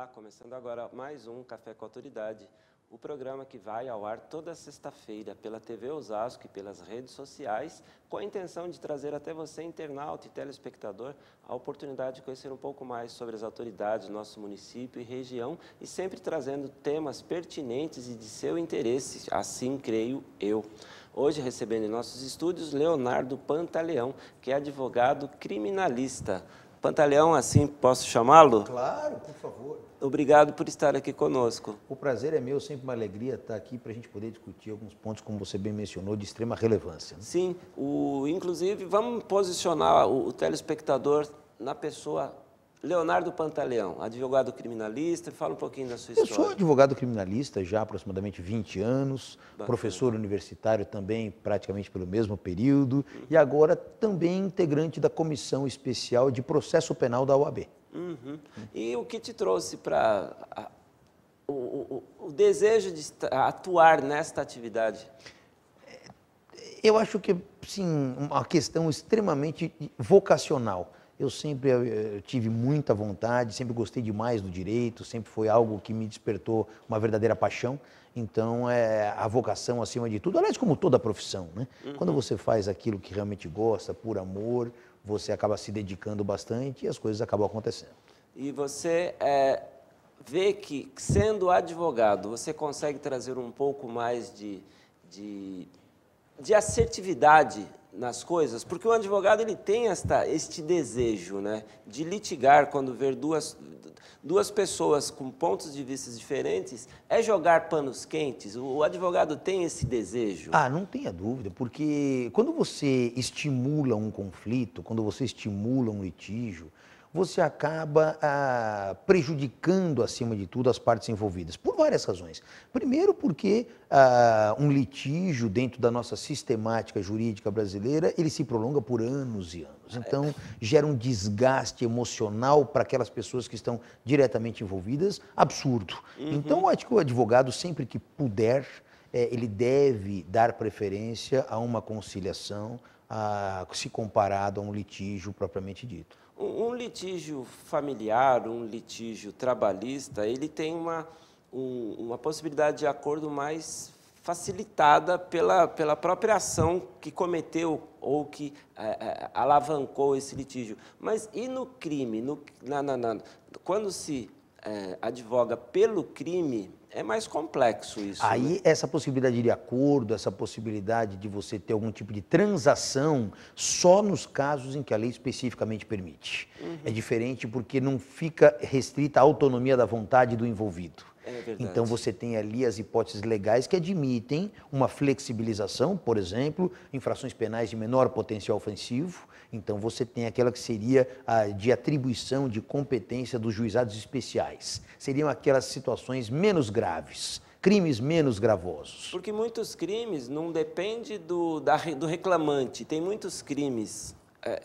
Olá, começando agora mais um Café com Autoridade, o programa que vai ao ar toda sexta-feira pela TV Osasco e pelas redes sociais, com a intenção de trazer até você, internauta e telespectador, a oportunidade de conhecer um pouco mais sobre as autoridades do nosso município e região e sempre trazendo temas pertinentes e de seu interesse, assim creio eu. Hoje recebendo em nossos estúdios Leonardo Pantaleão, que é advogado criminalista. Pantaleão, assim posso chamá-lo? Claro, por favor. Obrigado por estar aqui conosco. O prazer é meu, sempre uma alegria estar aqui para a gente poder discutir alguns pontos, como você bem mencionou, de extrema relevância. Né? Sim, inclusive vamos posicionar o telespectador na pessoa Leonardo Pantaleão, advogado criminalista. Fala um pouquinho da sua história. Eu sou advogado criminalista já há aproximadamente 20 anos, Bacana. Professor universitário também praticamente pelo mesmo período e agora também integrante da Comissão Especial de Processo Penal da OAB. E o que te trouxe para o desejo de atuar nesta atividade? Eu acho que, sim, uma questão extremamente vocacional. Eu sempre tive muita vontade, sempre gostei demais do direito, sempre foi algo que me despertou uma verdadeira paixão. Então, a vocação acima de tudo, aliás, como toda profissão, né? Quando você faz aquilo que realmente gosta, por amor, você acaba se dedicando bastante e as coisas acabam acontecendo. E você vê que, sendo advogado, você consegue trazer um pouco mais de assertividade nas coisas? Porque o advogado ele tem este desejo, né, de litigar quando ver duas pessoas com pontos de vista diferentes, é jogar panos quentes? O advogado tem esse desejo? Ah, não tenha dúvida, porque quando você estimula um conflito, quando você estimula um litígio, você acaba prejudicando, acima de tudo, as partes envolvidas, por várias razões. Primeiro, porque um litígio dentro da nossa sistemática jurídica brasileira, ele se prolonga por anos e anos. Então, gera um desgaste emocional para aquelas pessoas que estão diretamente envolvidas, absurdo. Então, eu acho que o advogado, sempre que puder, ele deve dar preferência a uma conciliação, se comparado a um litígio propriamente dito. Um litígio familiar, um litígio trabalhista, ele tem uma possibilidade de acordo mais facilitada pela própria ação que cometeu ou que alavancou esse litígio. Mas e no crime? Quando se advoga pelo crime, é mais complexo isso. Aí, né? essa possibilidade de acordo, essa possibilidade de você ter algum tipo de transação, só nos casos em que a lei especificamente permite. É diferente porque não fica restrita à autonomia da vontade do envolvido. É verdade. Então, você tem ali as hipóteses legais que admitem uma flexibilização, por exemplo, infrações penais de menor potencial ofensivo. Então, você tem aquela que seria de atribuição de competência dos juizados especiais. Seriam aquelas situações menos graves, crimes menos gravosos. Porque muitos crimes não dependem do reclamante. Tem muitos crimes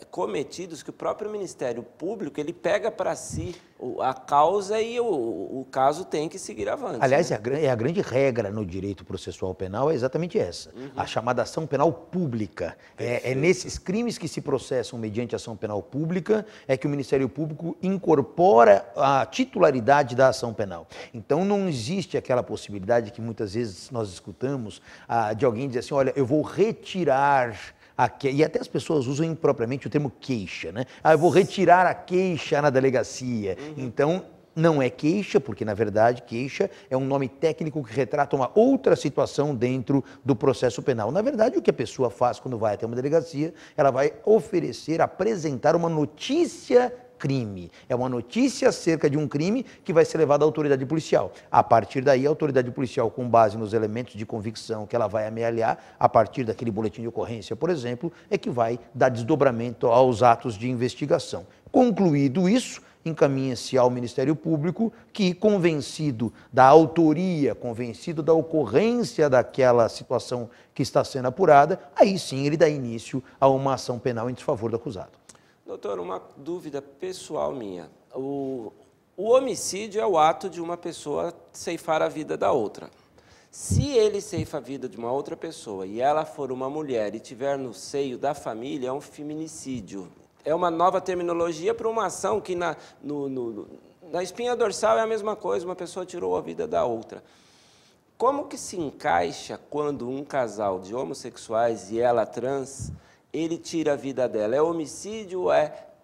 cometidos que o próprio Ministério Público ele pega para si a causa e o caso tem que seguir avante. Aliás, né? a grande regra no direito processual penal é exatamente essa, a chamada ação penal pública. É nesses crimes que se processam mediante ação penal pública é que o Ministério Público incorpora a titularidade da ação penal. Então, não existe aquela possibilidade que muitas vezes nós escutamos de alguém dizer assim, olha, eu vou retirar e até as pessoas usam impropriamente o termo queixa, né? Eu vou retirar a queixa na delegacia. Então, não é queixa, porque, na verdade, queixa é um nome técnico que retrata uma outra situação dentro do processo penal. Na verdade, o que a pessoa faz quando vai até uma delegacia, ela vai apresentar uma notícia crime. É uma notícia acerca de um crime que vai ser levada à autoridade policial. A partir daí, a autoridade policial, com base nos elementos de convicção que ela vai amealhar, a partir daquele boletim de ocorrência, por exemplo, é que vai dar desdobramento aos atos de investigação. Concluído isso, encaminha-se ao Ministério Público que, convencido da autoria, convencido da ocorrência daquela situação que está sendo apurada, aí sim ele dá início a uma ação penal em desfavor do acusado. Doutor, uma dúvida pessoal minha. O homicídio é o ato de uma pessoa ceifar a vida da outra. Se ele ceifa a vida de uma outra pessoa e ela for uma mulher e tiver no seio da família, é um feminicídio. É uma nova terminologia para uma ação que Na espinha dorsal é a mesma coisa, uma pessoa tirou a vida da outra. Como que se encaixa quando um casal de homossexuais e ela trans, ele tira a vida dela? É homicídio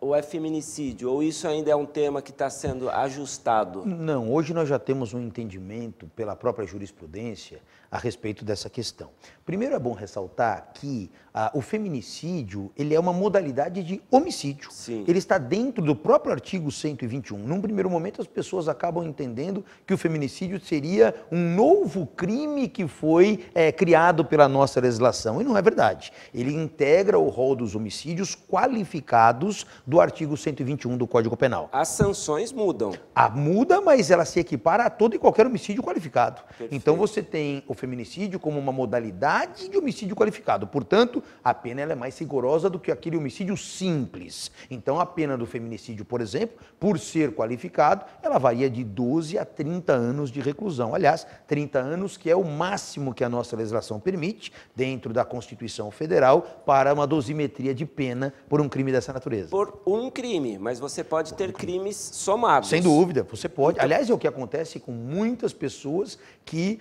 ou é feminicídio? Ou isso ainda é um tema que está sendo ajustado? Não, hoje nós já temos um entendimento pela própria jurisprudência a respeito dessa questão. Primeiro é bom ressaltar que o feminicídio, ele é uma modalidade de homicídio. Sim. Ele está dentro do próprio artigo 121. Num primeiro momento, as pessoas acabam entendendo que o feminicídio seria um novo crime que foi criado pela nossa legislação. E não é verdade. Ele integra o rol dos homicídios qualificados do artigo 121 do Código Penal. As sanções mudam. Muda, mas ela se equipara a todo e qualquer homicídio qualificado. Perfeito. Então você tem o feminicídio como uma modalidade de homicídio qualificado. Portanto, a pena ela é mais rigorosa do que aquele homicídio simples. Então a pena do feminicídio, por exemplo, por ser qualificado, ela varia de 12 a 30 anos de reclusão. Aliás, 30 anos que é o máximo que a nossa legislação permite, dentro da Constituição Federal, para uma dosimetria de pena por um crime dessa natureza. Por um crime, mas você pode ter crimes somados. Sem dúvida, você pode. Aliás, é o que acontece com muitas pessoas que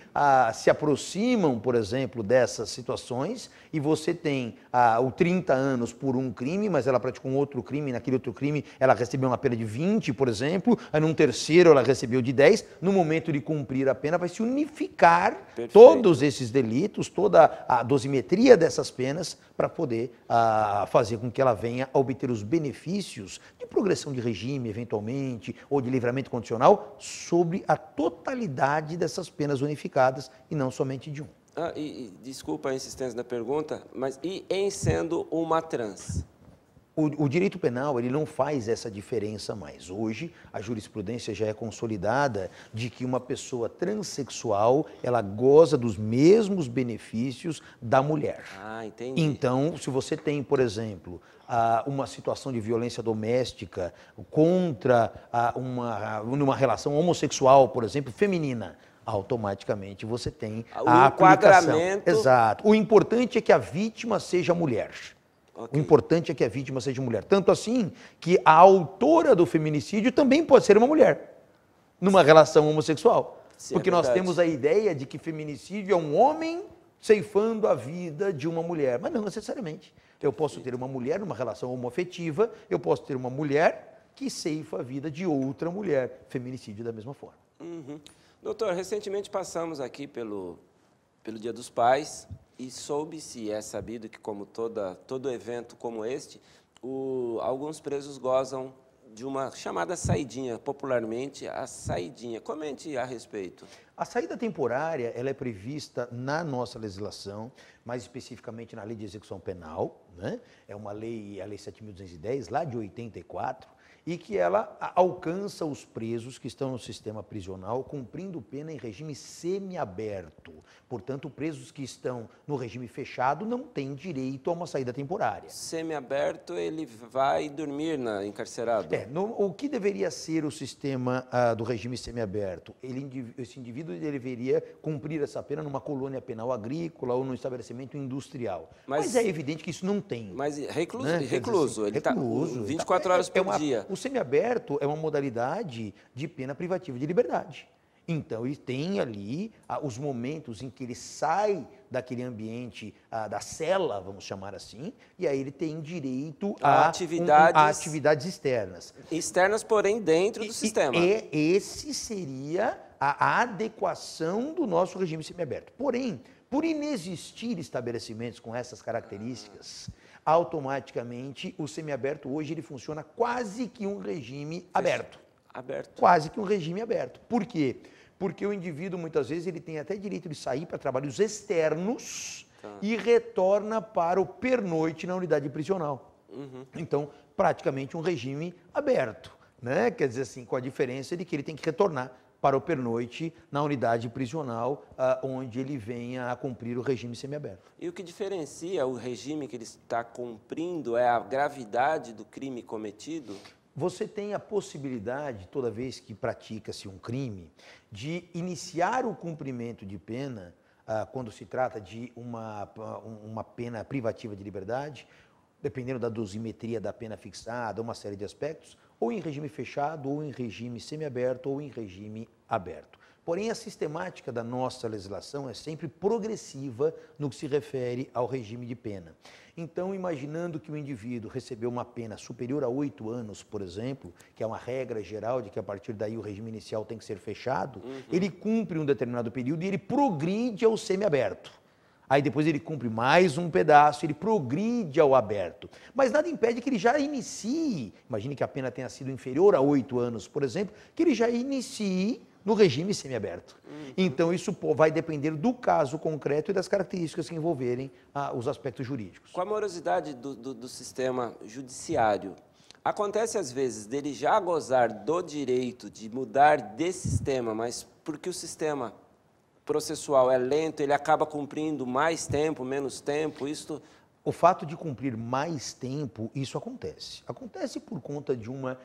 se aproximam, por exemplo, dessas situações e você tem o 30 anos por um crime, mas ela praticou um outro crime, naquele outro crime ela recebeu uma pena de 20, por exemplo, aí num terceiro ela recebeu de 10, no momento de cumprir a pena vai se unificar todos esses delitos, toda a dosimetria dessas penas para poder fazer com que ela venha a obter os benefícios de progressão de regime, eventualmente, ou de livramento condicional, sobre a totalidade dessas penas unificadas e não somente de um. Desculpa a insistência da pergunta, mas e em sendo uma trans? O direito penal ele não faz essa diferença mais. Hoje, a jurisprudência já é consolidada de que uma pessoa transexual ela goza dos mesmos benefícios da mulher. Entendi. Então, se você tem, por exemplo, uma situação de violência doméstica contra uma relação homossexual, por exemplo, feminina, automaticamente você tem a aplicação. Exato. O importante é que a vítima seja mulher. Okay. O importante é que a vítima seja mulher. Tanto assim que a autora do feminicídio também pode ser uma mulher, numa relação homossexual. Sim, porque nós temos a ideia de que feminicídio é um homem ceifando a vida de uma mulher. Mas não necessariamente. Eu posso ter uma mulher numa relação homoafetiva, eu posso ter uma mulher que ceifa a vida de outra mulher. Feminicídio da mesma forma. Uhum. Doutor, recentemente passamos aqui pelo Dia dos Pais e soube-se, é sabido que como todo evento como este, alguns presos gozam de uma chamada saidinha, popularmente a saidinha. Comente a respeito. A saída temporária ela é prevista na nossa legislação, mais especificamente na Lei de Execução Penal, né? É uma lei, a Lei 7.210, lá de 84, e que ela alcança os presos que estão no sistema prisional cumprindo pena em regime semiaberto. Portanto, presos que estão no regime fechado não têm direito a uma saída temporária. Semiaberto, ele vai dormir encarcerado? O que deveria ser o sistema do regime semiaberto? Esse indivíduo deveria cumprir essa pena numa colônia penal agrícola ou num estabelecimento industrial. Mas é evidente que isso não tem. Mas recluso, né? Recluso. Ele está 24 horas por dia. O semiaberto é uma modalidade de pena privativa de liberdade. Então, ele tem ali os momentos em que ele sai daquele ambiente, da cela, vamos chamar assim, e aí ele tem direito a atividades externas. Externas, porém, dentro do sistema. Esse seria a adequação do nosso regime semiaberto. Porém, por inexistir estabelecimentos com essas características, automaticamente o semiaberto hoje ele funciona quase que um regime aberto. Quase que um regime aberto. Por quê? Porque o indivíduo, muitas vezes, ele tem até direito de sair para trabalhos externos e retorna para o pernoite na unidade prisional. Uhum. Então, praticamente um regime aberto, né? Quer dizer assim, com a diferença de que ele tem que retornar para o pernoite na unidade prisional, onde ele venha a cumprir o regime semiaberto. E o que diferencia o regime que ele está cumprindo é a gravidade do crime cometido? Você tem a possibilidade, toda vez que pratica-se um crime, de iniciar o cumprimento de pena, quando se trata de uma pena privativa de liberdade, dependendo da dosimetria da pena fixada, uma série de aspectos, ou em regime fechado, ou em regime semiaberto, ou em regime aberto. Porém, a sistemática da nossa legislação é sempre progressiva no que se refere ao regime de pena. Então, imaginando que o indivíduo recebeu uma pena superior a 8 anos, por exemplo, que é uma regra geral de que a partir daí o regime inicial tem que ser fechado, ele cumpre um determinado período e ele progride ao semiaberto. Aí depois ele cumpre mais um pedaço, ele progride ao aberto. Mas nada impede que ele já inicie, imagine que a pena tenha sido inferior a 8 anos, por exemplo, que ele já inicie no regime semiaberto. Então isso vai depender do caso concreto e das características que envolverem os aspectos jurídicos. Com a morosidade do sistema judiciário, acontece às vezes dele já gozar do direito de mudar de sistema, mas porque o sistema processual é lento, ele acaba cumprindo mais tempo, menos tempo, isto... O fato de cumprir mais tempo, isso acontece. Acontece por conta de uma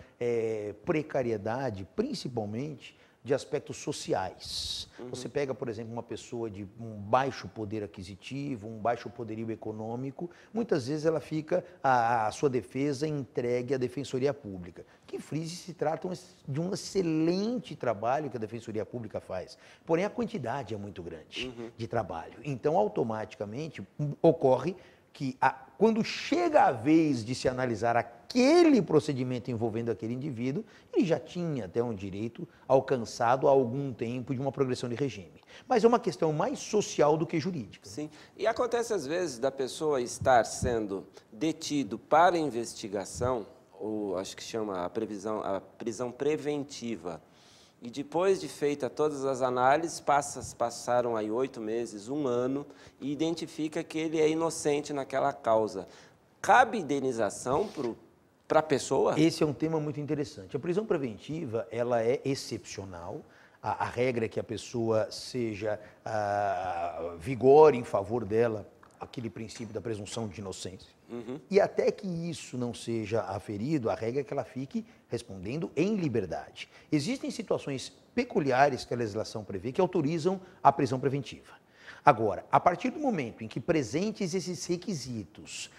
precariedade, principalmente de aspectos sociais. Você pega, por exemplo, uma pessoa de um baixo poder aquisitivo, um baixo poderio econômico, muitas vezes ela fica, a sua defesa entregue à Defensoria Pública. Que frise, se trata de um excelente trabalho que a Defensoria Pública faz. Porém, a quantidade é muito grande de trabalho. Então, automaticamente, ocorre que quando chega a vez de se analisar aquele procedimento envolvendo aquele indivíduo, ele já tinha até um direito alcançado há algum tempo de uma progressão de regime. Mas é uma questão mais social do que jurídica. Sim, e acontece às vezes da pessoa estar sendo detido para investigação, ou acho que chama a prisão preventiva, e depois de feita todas as análises, passaram aí 8 meses, 1 ano, e identifica que ele é inocente naquela causa. Cabe indenização para a pessoa? Esse é um tema muito interessante. A prisão preventiva, ela é excepcional. A regra é que a pessoa vigore em favor dela aquele princípio da presunção de inocência. E até que isso não seja aferido, a regra é que ela fique respondendo em liberdade. Existem situações peculiares que a legislação prevê que autorizam a prisão preventiva. Agora, a partir do momento em que presentes esses requisitos,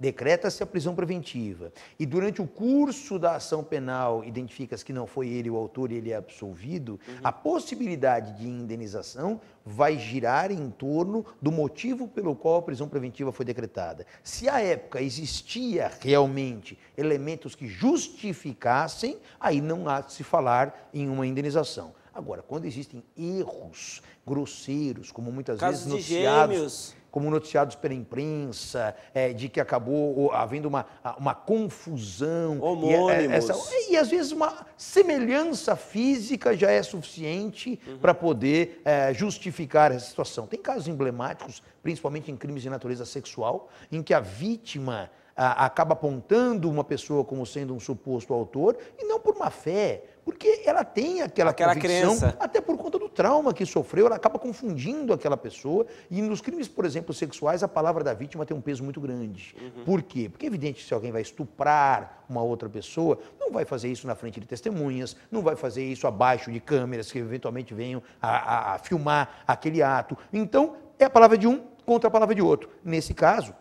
decreta-se a prisão preventiva e durante o curso da ação penal identifica-se que não foi ele o autor e ele é absolvido, a possibilidade de indenização vai girar em torno do motivo pelo qual a prisão preventiva foi decretada. Se à época existia realmente elementos que justificassem, aí não há de se falar em uma indenização. Agora, quando existem erros grosseiros, como muitas vezes noticiados pela imprensa, de que acabou havendo uma confusão. Homônimos. E às vezes uma semelhança física já é suficiente para poder justificar essa situação. Tem casos emblemáticos, principalmente em crimes de natureza sexual, em que a vítima acaba apontando uma pessoa como sendo um suposto autor, e não por má fé, porque ela tem aquela convicção, crença. até por conta do trauma que sofreu, ela acaba confundindo aquela pessoa, e nos crimes, por exemplo, sexuais, a palavra da vítima tem um peso muito grande. Por quê? Porque é evidente que se alguém vai estuprar uma outra pessoa, não vai fazer isso na frente de testemunhas, não vai fazer isso abaixo de câmeras que eventualmente venham a filmar aquele ato. Então, é a palavra de um contra a palavra de outro. Nesse caso,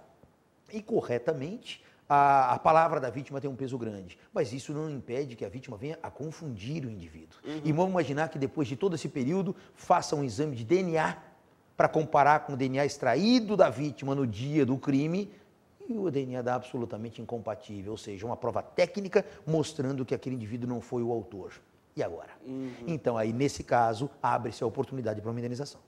e corretamente, a palavra da vítima tem um peso grande, mas isso não impede que a vítima venha a confundir o indivíduo. E vamos imaginar que depois de todo esse período, faça um exame de DNA para comparar com o DNA extraído da vítima no dia do crime, e o DNA dá absolutamente incompatível, ou seja, uma prova técnica mostrando que aquele indivíduo não foi o autor. E agora? Então, aí, nesse caso, abre-se a oportunidade para uma indenização.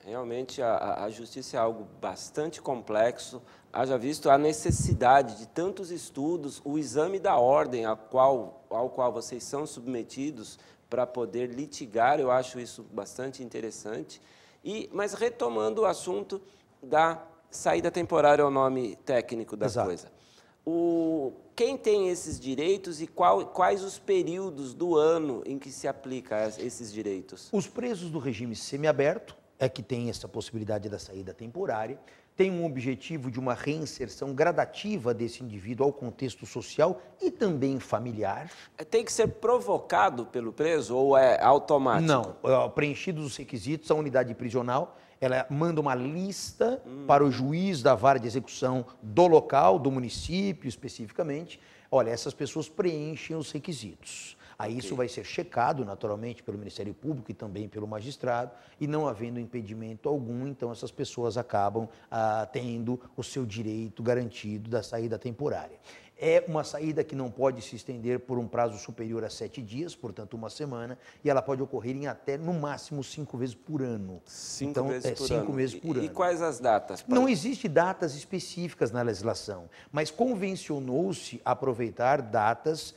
Realmente a justiça é algo bastante complexo, haja visto a necessidade de tantos estudos, o exame da ordem ao qual vocês são submetidos para poder litigar, eu acho isso bastante interessante. Mas retomando o assunto da saída temporária, é o nome técnico da coisa. Quem tem esses direitos e quais os períodos do ano em que se aplica esses direitos? Os presos do regime semiaberto é que tem essa possibilidade da saída temporária, tem um objetivo de uma reinserção gradativa desse indivíduo ao contexto social e também familiar. Tem que ser provocado pelo preso ou é automático? Não, preenchidos os requisitos, a unidade prisional ela manda uma lista para o juiz da vara de execução do local, do município especificamente. Olha, essas pessoas preenchem os requisitos. Aí isso vai ser checado, naturalmente, pelo Ministério Público e também pelo magistrado, e não havendo impedimento algum, então essas pessoas acabam tendo o seu direito garantido da saída temporária. É uma saída que não pode se estender por um prazo superior a 7 dias, portanto, uma semana, e ela pode ocorrer em até, no máximo, 5 vezes por ano. 5 vezes por 5 ano. vezes por ano. E quais as datas? Não existe datas específicas na legislação, mas convencionou-se aproveitar datas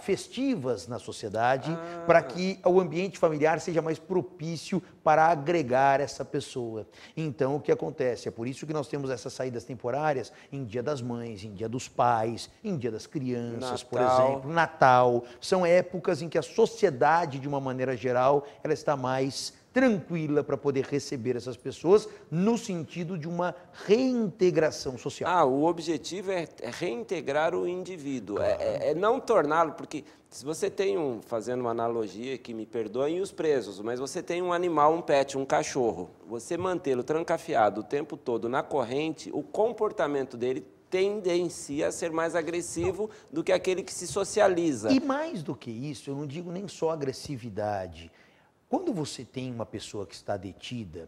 festivas na sociedade para que o ambiente familiar seja mais propício para agregar essa pessoa. Então, o que acontece? É por isso que nós temos essas saídas temporárias em Dia das Mães, em Dia dos Pais, em Dia das Crianças, por exemplo, Natal. São épocas em que a sociedade, de uma maneira geral, ela está mais tranquila para poder receber essas pessoas no sentido de uma reintegração social. O objetivo é reintegrar o indivíduo, claro. É não torná-lo, porque se você tem fazendo uma analogia, que me perdoem os presos, mas você tem um animal, um pet, um cachorro, você mantê-lo trancafiado o tempo todo na corrente, o comportamento dele tendencia a ser mais agressivo do que aquele que se socializa. E mais do que isso, eu não digo nem só agressividade. Quando você tem uma pessoa que está detida,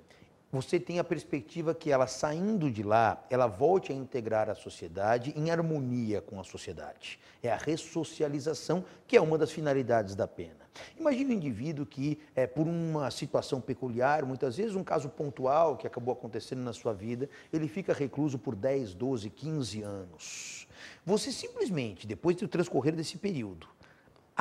você tem a perspectiva que ela, saindo de lá, ela volte a integrar a sociedade em harmonia com a sociedade. É a ressocialização, que é uma das finalidades da pena. Imagine um indivíduo que, por uma situação peculiar, muitas vezes um caso pontual que acabou acontecendo na sua vida, ele fica recluso por 10, 12, 15 anos. Você simplesmente, depois do transcorrer desse período,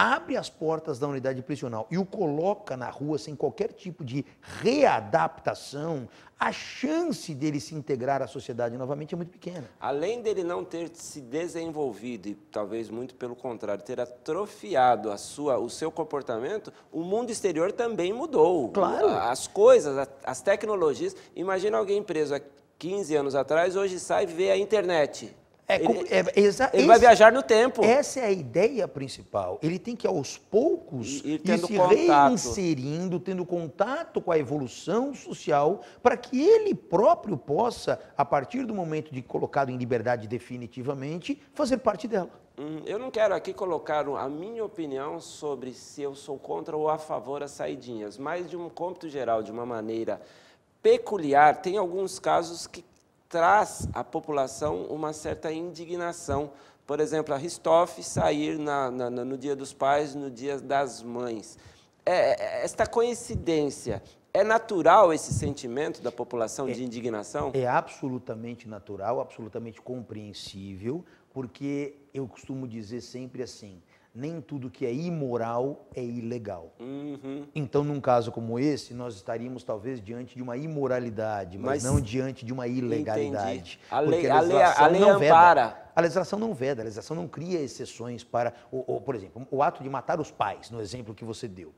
abre as portas da unidade prisional e o coloca na rua sem qualquer tipo de readaptação, a chance dele se integrar à sociedade novamente é muito pequena. Além dele não ter se desenvolvido, e talvez muito pelo contrário, ter atrofiado o seu comportamento, o mundo exterior também mudou. Claro. As coisas, as tecnologias. Imagina alguém preso há 15 anos atrás, hoje sai e vê a internet. Ele vai viajar no tempo. Essa é a ideia principal. Ele tem que, aos poucos, ir se contato. reinserindo, tendo contato com a evolução social, para que ele próprio possa, a partir do momento de colocado em liberdade definitivamente, fazer parte dela. Eu não quero aqui colocar a minha opinião sobre se eu sou contra ou a favor das saidinhas, mas de um cômputo geral, de uma maneira peculiar, tem alguns casos que traz à população uma certa indignação. Por exemplo, a Ristoff sair no Dia dos Pais, no Dia das Mães. Esta coincidência, é natural esse sentimento da população de indignação? É absolutamente natural, absolutamente compreensível, porque eu costumo dizer sempre assim, nem tudo que é imoral é ilegal. Então, num caso como esse, nós estaríamos talvez diante de uma imoralidade, mas não diante de uma ilegalidade. A lei ampara. A legislação não veda, a legislação não cria exceções para, por exemplo, o ato de matar os pais, no exemplo que você deu.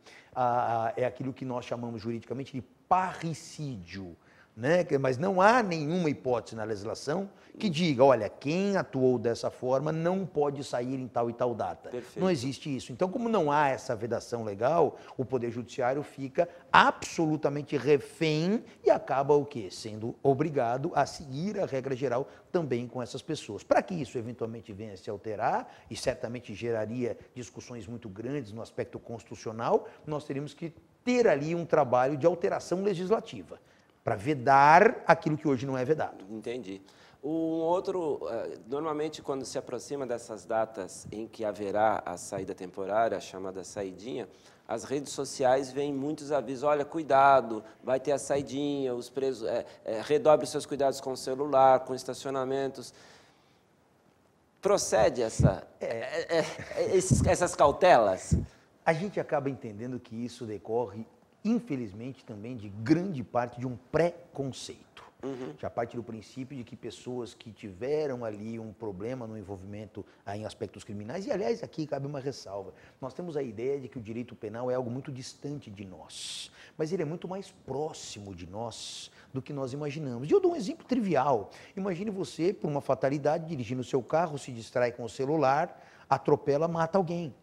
É aquilo que nós chamamos juridicamente de parricídio. Né? Mas não há nenhuma hipótese na legislação que diga, olha, quem atuou dessa forma não pode sair em tal e tal data. Perfeito. Não existe isso. Então, como não há essa vedação legal, o Poder Judiciário fica absolutamente refém e acaba o quê? Sendo obrigado a seguir a regra geral também com essas pessoas. Para que isso eventualmente venha a se alterar, e certamente geraria discussões muito grandes no aspecto constitucional, nós teríamos que ter ali um trabalho de alteração legislativa, para vedar aquilo que hoje não é vedado. Entendi. Normalmente quando se aproxima dessas datas em que haverá a saída temporária, a chamada saidinha, as redes sociais veem muitos avisos, olha, cuidado, vai ter a saidinha, os presos, redobre seus cuidados com o celular, com estacionamentos. Procede essas cautelas? A gente acaba entendendo que isso decorre, infelizmente, também de grande parte de um preconceito. Já parte do princípio de que pessoas que tiveram ali um problema no envolvimento em aspectos criminais, e aliás aqui cabe uma ressalva, nós temos a ideia de que o direito penal é algo muito distante de nós, mas ele é muito mais próximo de nós do que nós imaginamos. E eu dou um exemplo trivial, imagine você, por uma fatalidade, dirigindo o seu carro, se distrai com o celular, atropela, mata alguém.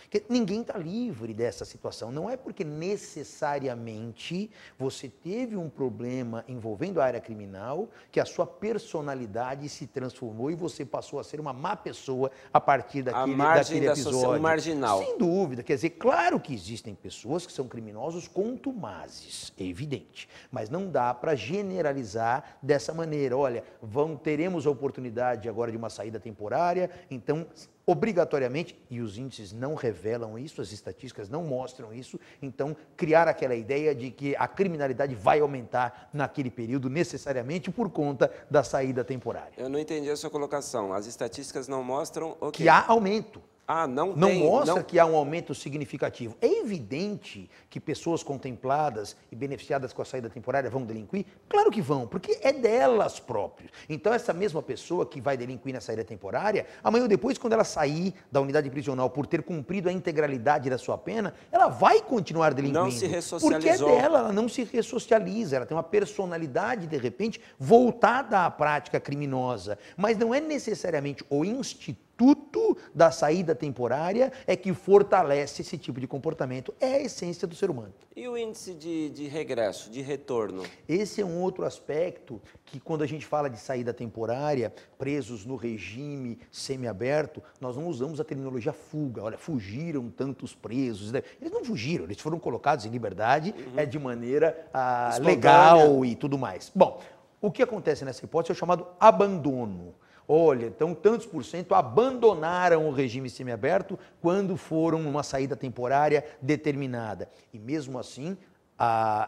Porque ninguém está livre dessa situação. Não é porque necessariamente você teve um problema envolvendo a área criminal que a sua personalidade se transformou e você passou a ser uma má pessoa a partir daquele episódio. Marginal. Sem dúvida. Quer dizer, claro que existem pessoas que são criminosos contumazes, é evidente. Mas não dá para generalizar dessa maneira. Olha, teremos a oportunidade agora de uma saída temporária, então obrigatoriamente, e os índices não revelam isso, as estatísticas não mostram isso, então criar aquela ideia de que a criminalidade vai aumentar naquele período necessariamente por conta da saída temporária. Eu não entendi a sua colocação. As estatísticas não mostram o quê? Que há aumento. Ah, não mostra que há um aumento significativo. É evidente que pessoas contempladas e beneficiadas com a saída temporária vão delinquir? Claro que vão, porque é delas próprias. Então, essa mesma pessoa que vai delinquir na saída temporária, amanhã ou depois, quando ela sair da unidade prisional por ter cumprido a integralidade da sua pena, ela vai continuar delinquindo. Não se ressocializou. Porque é dela, ela não se ressocializa, ela tem uma personalidade, de repente, voltada à prática criminosa. Mas não é necessariamente o instituto da saída temporária é que fortalece esse tipo de comportamento. É a essência do ser humano. E o índice de regresso, de retorno? Esse é um outro aspecto que, quando a gente fala de saída temporária, presos no regime semiaberto, nós não usamos a terminologia fuga. Olha, fugiram tantos presos. Eles não fugiram, eles foram colocados em liberdade de maneira legal e tudo mais. Bom, o que acontece nessa hipótese é o chamado abandono. Olha, então tantos por cento abandonaram o regime semiaberto quando foram numa saída temporária determinada. E mesmo assim,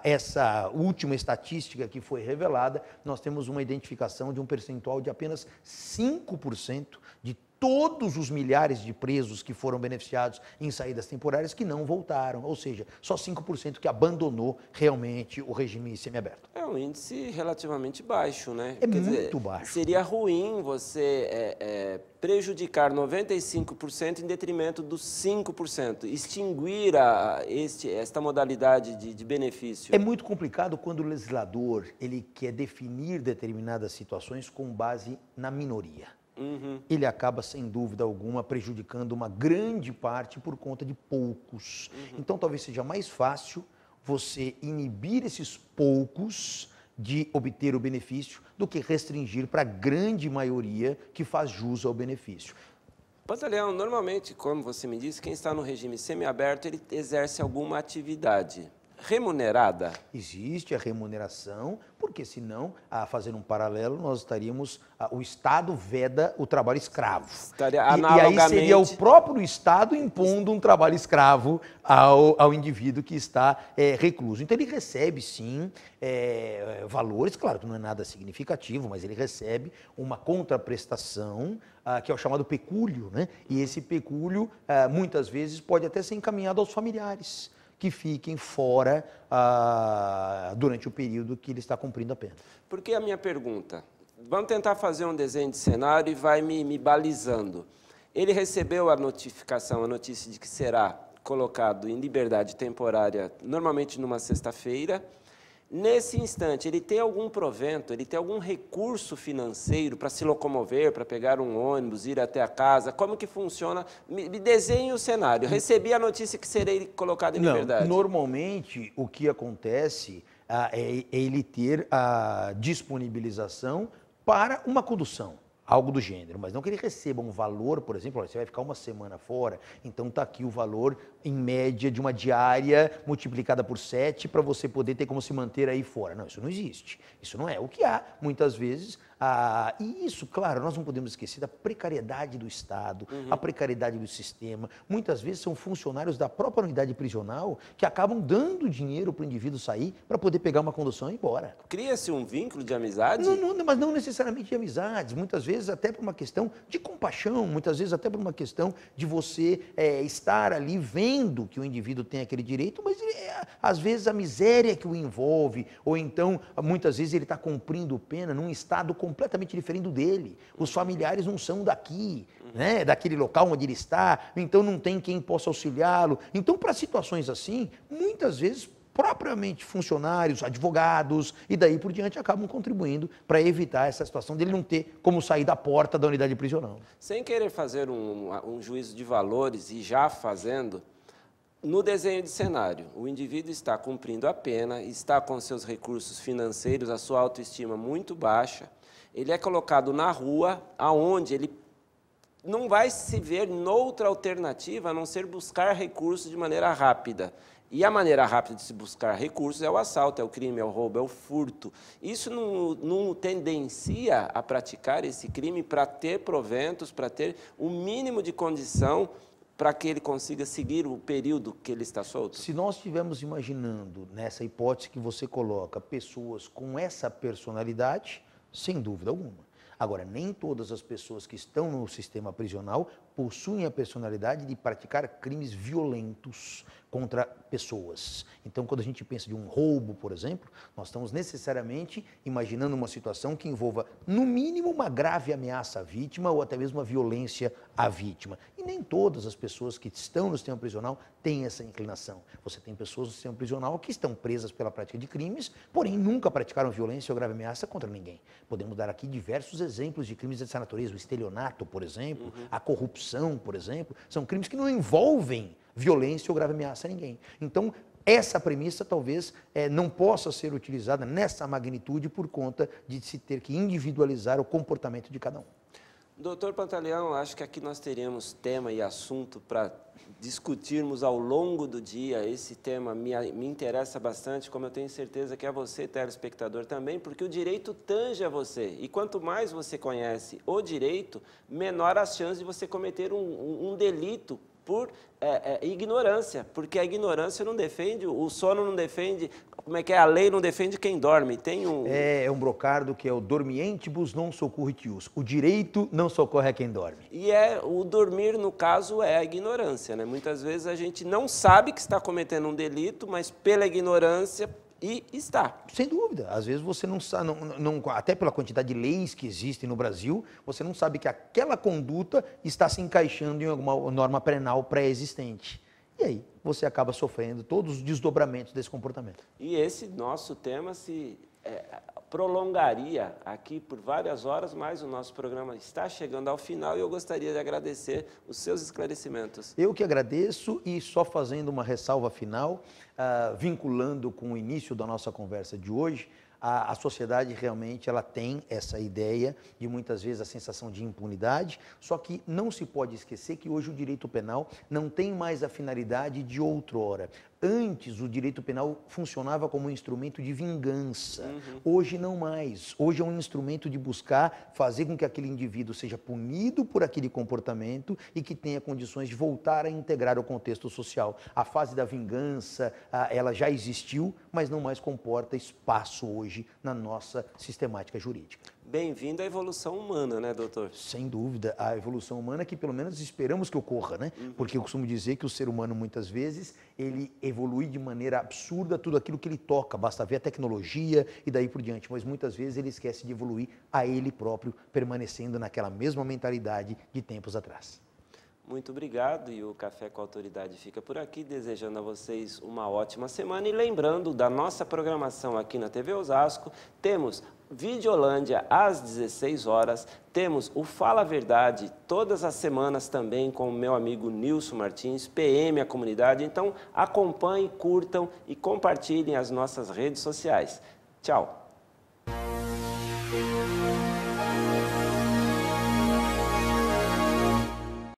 essa última estatística que foi revelada, nós temos uma identificação de um percentual de apenas 5% de todos os milhares de presos que foram beneficiados em saídas temporárias que não voltaram, ou seja, só 5% que abandonou realmente o regime semiaberto. É um índice relativamente baixo, né? É muito baixo. Seria ruim você prejudicar 95% em detrimento dos 5%, extinguir esta modalidade de benefício. É muito complicado quando o legislador ele quer definir determinadas situações com base na minoria. Ele acaba, sem dúvida alguma, prejudicando uma grande parte por conta de poucos. Então, talvez seja mais fácil você inibir esses poucos de obter o benefício do que restringir para a grande maioria que faz jus ao benefício. Pantaleão, normalmente, como você me disse, quem está no regime semiaberto, ele exerce alguma atividade remunerada? Existe a remuneração, porque senão, fazendo um paralelo, nós estaríamos, o Estado veda o trabalho escravo. Estaria e aí seria o próprio Estado impondo um trabalho escravo ao indivíduo que está recluso. Então ele recebe sim valores, claro que não é nada significativo, mas ele recebe uma contraprestação que é o chamado pecúlio, né? E esse pecúlio muitas vezes pode até ser encaminhado aos familiares que fiquem fora durante o período que ele está cumprindo a pena. Por que a minha pergunta? Vamos tentar fazer um desenho de cenário e vai me balizando. Ele recebeu a notificação, a notícia de que será colocado em liberdade temporária, normalmente numa sexta-feira. Nesse instante, ele tem algum provento, ele tem algum recurso financeiro para se locomover, para pegar um ônibus, ir até a casa? Como que funciona? Me desenhe o cenário. Recebi a notícia que serei colocado em liberdade. Normalmente, o que acontece é ele ter a disponibilização para uma condução. Algo do gênero, mas não que ele receba um valor, por exemplo, olha, você vai ficar uma semana fora, então está aqui o valor, em média, de uma diária multiplicada por 7 para você poder ter como se manter aí fora. Não, isso não existe. Isso não é. O que há, muitas vezes, e isso, claro, nós não podemos esquecer da precariedade do Estado, a precariedade do sistema. Muitas vezes são funcionários da própria unidade prisional que acabam dando dinheiro para o indivíduo sair para poder pegar uma condução e ir embora. Cria-se um vínculo de amizade? Não, mas não necessariamente de amizades. Muitas vezes até por uma questão de compaixão, muitas vezes até por uma questão de você estar ali vendo que o indivíduo tem aquele direito, mas às vezes a miséria que o envolve, ou então, muitas vezes ele está cumprindo pena num estado completamente diferente do dele. Os familiares não são daqui, né, daquele local onde ele está, então não tem quem possa auxiliá-lo. Então, para situações assim, muitas vezes propriamente funcionários, advogados, e daí por diante acabam contribuindo para evitar essa situação dele não ter como sair da porta da unidade prisional. Sem querer fazer um juízo de valores e já fazendo, no desenho de cenário, o indivíduo está cumprindo a pena, está com seus recursos financeiros, a sua autoestima muito baixa, ele é colocado na rua, aonde ele não vai se ver noutra alternativa a não ser buscar recursos de maneira rápida. E a maneira rápida de se buscar recursos é o assalto, é o crime, é o roubo, é o furto. Isso não tendencia a praticar esse crime para ter proventos, para ter o mínimo de condição para que ele consiga seguir o período que ele está solto? Se nós estivermos imaginando, nessa hipótese que você coloca, pessoas com essa personalidade, sem dúvida alguma. Agora, nem todas as pessoas que estão no sistema prisional possuem a personalidade de praticar crimes violentos contra pessoas. Então, quando a gente pensa de um roubo, por exemplo, nós estamos necessariamente imaginando uma situação que envolva, no mínimo, uma grave ameaça à vítima ou até mesmo uma violência à vítima. E nem todas as pessoas que estão no sistema prisional têm essa inclinação. Você tem pessoas no sistema prisional que estão presas pela prática de crimes, porém nunca praticaram violência ou grave ameaça contra ninguém. Podemos dar aqui diversos exemplos de crimes dessa natureza. O estelionato, por exemplo, a corrupção, por exemplo, são crimes que não envolvem violência ou grave ameaça a ninguém. Então, essa premissa talvez não possa ser utilizada nessa magnitude por conta de se ter que individualizar o comportamento de cada um. Doutor Pantaleão, acho que aqui nós teríamos tema e assunto para discutirmos ao longo do dia. Esse tema me interessa bastante, como eu tenho certeza que a você, telespectador, também, porque o direito tange a você. E quanto mais você conhece o direito, menor as chances de você cometer um delito por ignorância, porque a ignorância não defende, o sono não defende, como é que é? A lei não defende quem dorme. Tem É um brocardo que é o dormientibus non socorritius, o direito não socorre a quem dorme. E o dormir, no caso, é a ignorância, né? Muitas vezes a gente não sabe que está cometendo um delito, mas pela ignorância está. Sem dúvida. Às vezes você não sabe, até pela quantidade de leis que existem no Brasil, você não sabe que aquela conduta está se encaixando em alguma norma penal pré-existente. E aí você acaba sofrendo todos os desdobramentos desse comportamento. E esse nosso tema se prolongaria aqui por várias horas, mas o nosso programa está chegando ao final e eu gostaria de agradecer os seus esclarecimentos. Eu que agradeço e só fazendo uma ressalva final, vinculando com o início da nossa conversa de hoje, a sociedade realmente ela tem essa ideia de muitas vezes a sensação de impunidade, só que não se pode esquecer que hoje o direito penal não tem mais a finalidade de outrora. Antes, o direito penal funcionava como um instrumento de vingança. Hoje, não mais. Hoje é um instrumento de buscar fazer com que aquele indivíduo seja punido por aquele comportamento e que tenha condições de voltar a integrar o contexto social. A fase da vingança, ela já existiu, mas não mais comporta espaço hoje na nossa sistemática jurídica. Bem-vindo à evolução humana, né, doutor? Sem dúvida, a evolução humana que pelo menos esperamos que ocorra, né? Porque eu costumo dizer que o ser humano, muitas vezes, ele evolui de maneira absurda tudo aquilo que ele toca, basta ver a tecnologia e daí por diante, mas muitas vezes ele esquece de evoluir a ele próprio, permanecendo naquela mesma mentalidade de tempos atrás. Muito obrigado e o Café com a Autoridade fica por aqui, desejando a vocês uma ótima semana e lembrando da nossa programação aqui na TV Osasco, temos Videolândia às 16 horas, temos o Fala Verdade todas as semanas também com o meu amigo Nilson Martins, PM a Comunidade, então acompanhem, curtam e compartilhem as nossas redes sociais. Tchau!